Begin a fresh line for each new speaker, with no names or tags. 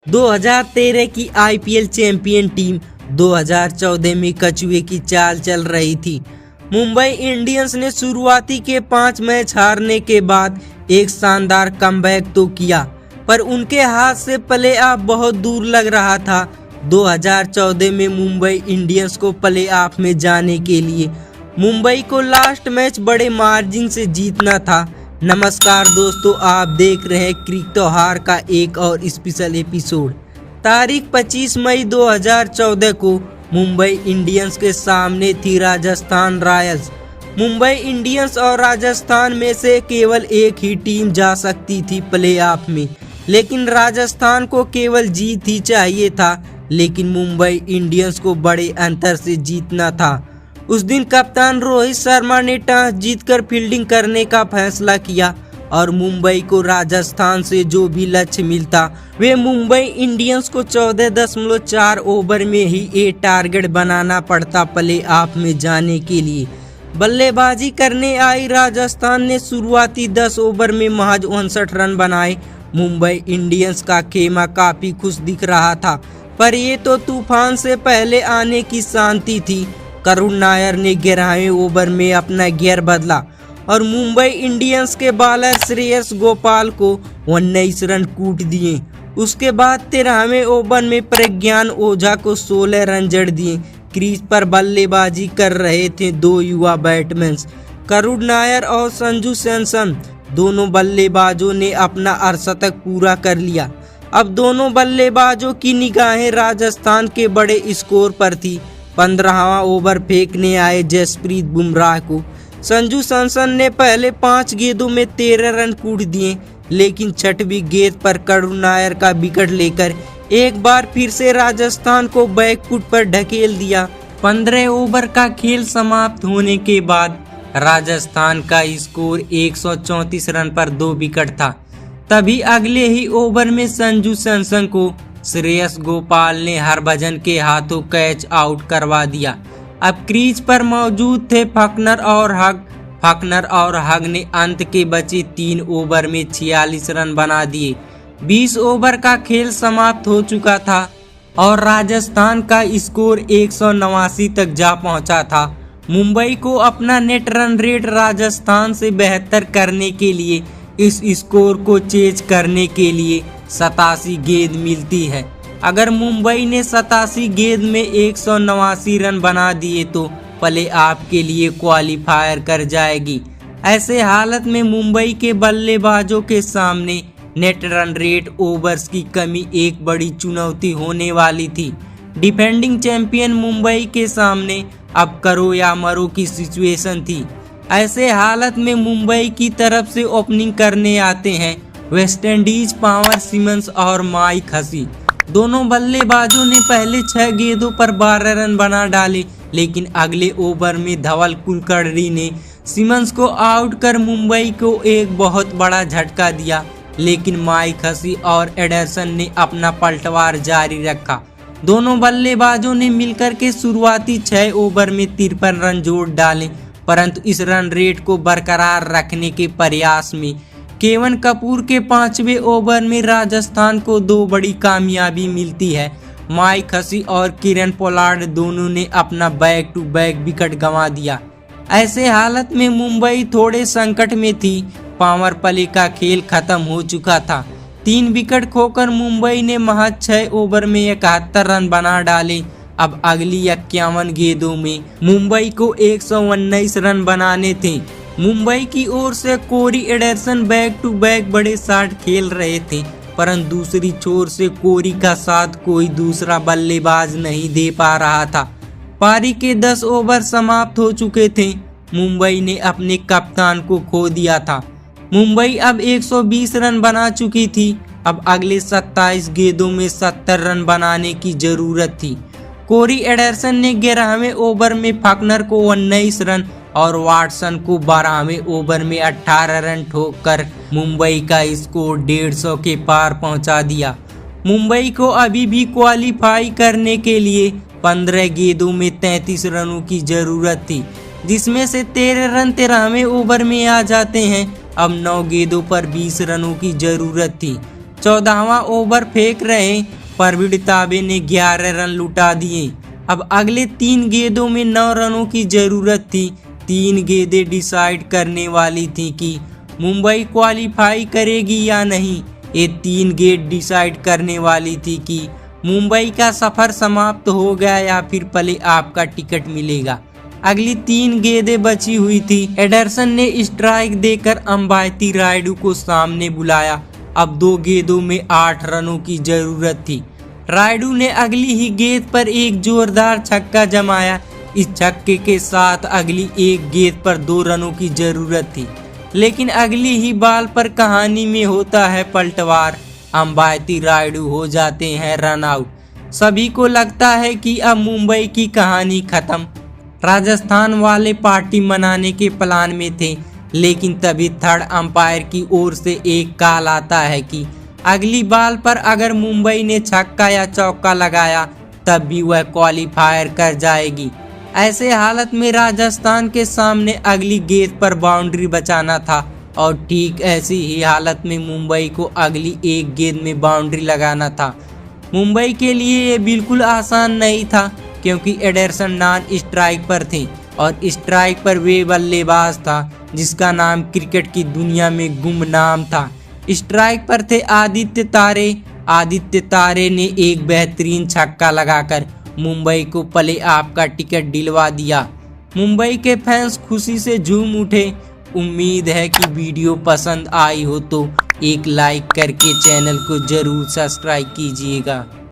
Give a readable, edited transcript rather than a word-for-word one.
2013 की IPL champion team 2014 में कछुए की चाल चल रही थी। मुंबई इंडियंस ने शुरुआती के 5 मैच हारने के बाद एक शानदार कमबैक तो किया, पर उनके हाथ से प्ले ऑफ बहुत दूर लग रहा था। 2014 में मुंबई इंडियंस को प्ले ऑफ में जाने के लिए मुंबई को लास्ट मैच बड़े मार्जिन से जीतना था। नमस्कार दोस्तों, आप देख रहे हैं क्रिकेट त्योहार का एक और स्पेशल एपिसोड। तारीख 25 मई 2014 को मुंबई इंडियंस के सामने थी राजस्थान रॉयल्स। मुंबई इंडियंस और राजस्थान में से केवल एक ही टीम जा सकती थी प्लेऑफ में, लेकिन राजस्थान को केवल जीत ही चाहिए था, लेकिन मुंबई इंडियंस को बड़े अंतर से जीतना था। उस दिन कप्तान रोहित शर्मा ने टॉस जीतकर फील्डिंग करने का फैसला किया और मुंबई को राजस्थान से जो भी लक्ष्य मिलता वे मुंबई इंडियंस को 14.4 ओवर में ही एक टारगेट बनाना पड़ता प्ले ऑफ में जाने के लिए। बल्लेबाजी करने आई राजस्थान ने शुरुआती 10 ओवर में महज 59 रन बनाए। मुंबई इंडियंस का खेमा काफी खुश दिख रहा था, पर ये तो तूफान से पहले आने की शांति थी। करुण नायर ने 11वें ओवर में अपना गियर बदला और मुंबई इंडियंस के बॉलर श्रेयस गोपाल को 19 रन कूट दिए। उसके बाद 13वें ओवर में प्रज्ञान ओझा को 16 रन जड़ दिए। क्रीज पर बल्लेबाजी कर रहे थे दो युवा बैट्समैन करुण नायर और संजू सैमसन। दोनों बल्लेबाजों ने अपना अर्धशतक पूरा कर लिया। अब दोनों बल्लेबाजों की निगाहें राजस्थान के बड़े स्कोर पर थी। 15वां ओवर फेंकने आए जसप्रीत बुमराह को संजू सैमसन ने पहले 5 गेंदों में 13 रन कूट दिए, लेकिन 6वीं गेंद पर करुण नायर का विकेट लेकर एक बार फिर से राजस्थान को बैकफुट पर ढकेल दिया। 15 ओवर का खेल समाप्त होने के बाद राजस्थान का स्कोर 134 रन पर 2 विकेट था। तभी अगले ही ओवर में संजू सैमसन को श्रेयस गोपाल ने हरभजन के हाथों कैच आउट करवा दिया। अब क्रीज पर मौजूद थे फकनर और हग ने अंत के बचे 3 ओवर में 46 रन बना दिए। 20 ओवर का खेल समाप्त हो चुका था और राजस्थान का स्कोर 189 तक जा पहुंचा था। मुंबई को अपना नेट रन रेट राजस्थान से बेहतर करने के लिए इस स्कोर को चेज करने के लिए 87 गेंद मिलती है। अगर मुंबई ने 87 गेंद में 189 रन बना दिए तो प्ले ऑफ के लिए क्वालिफायर कर जाएगी। ऐसे हालत में मुंबई के बल्लेबाजों के सामने नेट रन रेट ओवर्स की कमी एक बड़ी चुनौती होने वाली थी। डिफेंडिंग चैंपियन मुंबई के सामने अब करो या मरो की सिचुएशन थी। ऐसे हालत में मुंबई की तरफ से ओपनिंग करने आते हैं वेस्टइंडीज पावर सिमंस और माइक हसी। दोनों बल्लेबाजों ने पहले 6 गेंदों पर 12 रन बना डाले, लेकिन अगले ओवर में धवल कुलकर्णी ने सिमंस को आउट कर मुंबई को एक बहुत बड़ा झटका दिया, लेकिन माइक हसी और एडरसन ने अपना पलटवार जारी रखा। दोनों बल्लेबाजों ने मिलकर के शुरुआती 6 ओवर में 53 रन जोड़ डाले, परंतु इस रन रेट को बरकरार रखने के प्रयास में केवन कपूर के 5वें ओवर में राजस्थान को 2 बड़ी कामयाबी मिलती है। माइक हसी और किरण पोलार्ड दोनों ने अपना बैक टू बैक विकेट गंवा दिया। ऐसे हालत में मुंबई थोड़े संकट में थी। पावर प्ले का खेल खत्म हो चुका था। 3 विकेट खोकर मुंबई ने महज 6 ओवर में 71 रन बना डाले। अब अगली 51 गेंदों में मुंबई को 119 रन बनाने थे। मुंबई की ओर से कोरी एडरसन बैक टू बैक बड़े शॉट खेल रहे थे, परंतु दूसरी छोर से कोरी का साथ कोई दूसरा बल्लेबाज नहीं दे पा रहा था। पारी के 10 ओवर समाप्त हो चुके थे। मुंबई ने अपने कप्तान को खो दिया था। मुंबई अब 120 रन बना चुकी थी। अब अगले 27 गेंदों में 70 रन बनाने की जरूरत थी। कोरी एडरसन ने 11वें ओवर में फकनर को 19 रन और वाटसन को 12वें ओवर में 18 रन ठोककर मुंबई का स्कोर 150 के पार पहुंचा दिया। मुंबई को अभी भी क्वालिफाई करने के लिए 15 गेंदों में 33 रनों की जरूरत थी, जिसमें से 13 रन 13वें ओवर में आ जाते हैं। अब 9 गेंदों पर 20 रनों की जरूरत थी। 14वां ओवर फेंक रहे प्रवीण ताबे ने 11 रन लुटा दिए। अब अगले 3 गेंदों में 9 रनों की जरूरत थी। 3 गेंदें डिसाइड करने वाली थी कि मुंबई क्वालिफाई करेगी या नहीं। ये 3 गेंद डिसाइड करने वाली थी कि मुंबई का सफर समाप्त हो गया या फिर प्ले ऑफ का टिकट मिलेगा। अगली 3 गेंदें बची हुई थी। एंडरसन ने स्ट्राइक देकर अंबाती रायडू को सामने बुलाया। अब 2 गेंदों में 8 रनों की जरूरत थी। रायडू ने अगली ही गेंद पर एक जोरदार छक्का जमाया। इस छक्के के साथ अगली एक गेंद पर 2 रनों की जरूरत थी, लेकिन अगली ही बॉल पर कहानी में होता है पलटवार। अंबाती रायडू हो जाते हैं रन आउट। सभी को लगता है कि अब मुंबई की कहानी खत्म। राजस्थान वाले पार्टी मनाने के प्लान में थे, लेकिन तभी थर्ड अंपायर की ओर से एक कॉल आता है कि अगली बॉल पर अगर मुंबई ने छक्का या चौका लगाया तब भी वह क्वालिफायर कर जाएगी। ऐसे हालत में राजस्थान के सामने अगली गेंद पर बाउंड्री बचाना था और ठीक ऐसी ही हालत में मुंबई को अगली एक गेंद में बाउंड्री लगाना था। मुंबई के लिए ये बिल्कुल आसान नहीं था, क्योंकि एंडरसन नॉन स्ट्राइक पर थे और स्ट्राइक पर वे बल्लेबाज था जिसका नाम क्रिकेट की दुनिया में गुमनाम था। स्ट्राइक पर थे आदित्य तारे। आदित्य तारे ने एक बेहतरीन छक्का लगाकर मुंबई को प्ले ऑफ का टिकट दिलवा दिया। मुंबई के फैंस खुशी से झूम उठे। उम्मीद है कि वीडियो पसंद आई हो तो एक लाइक करके चैनल को जरूर सब्सक्राइब कीजिएगा।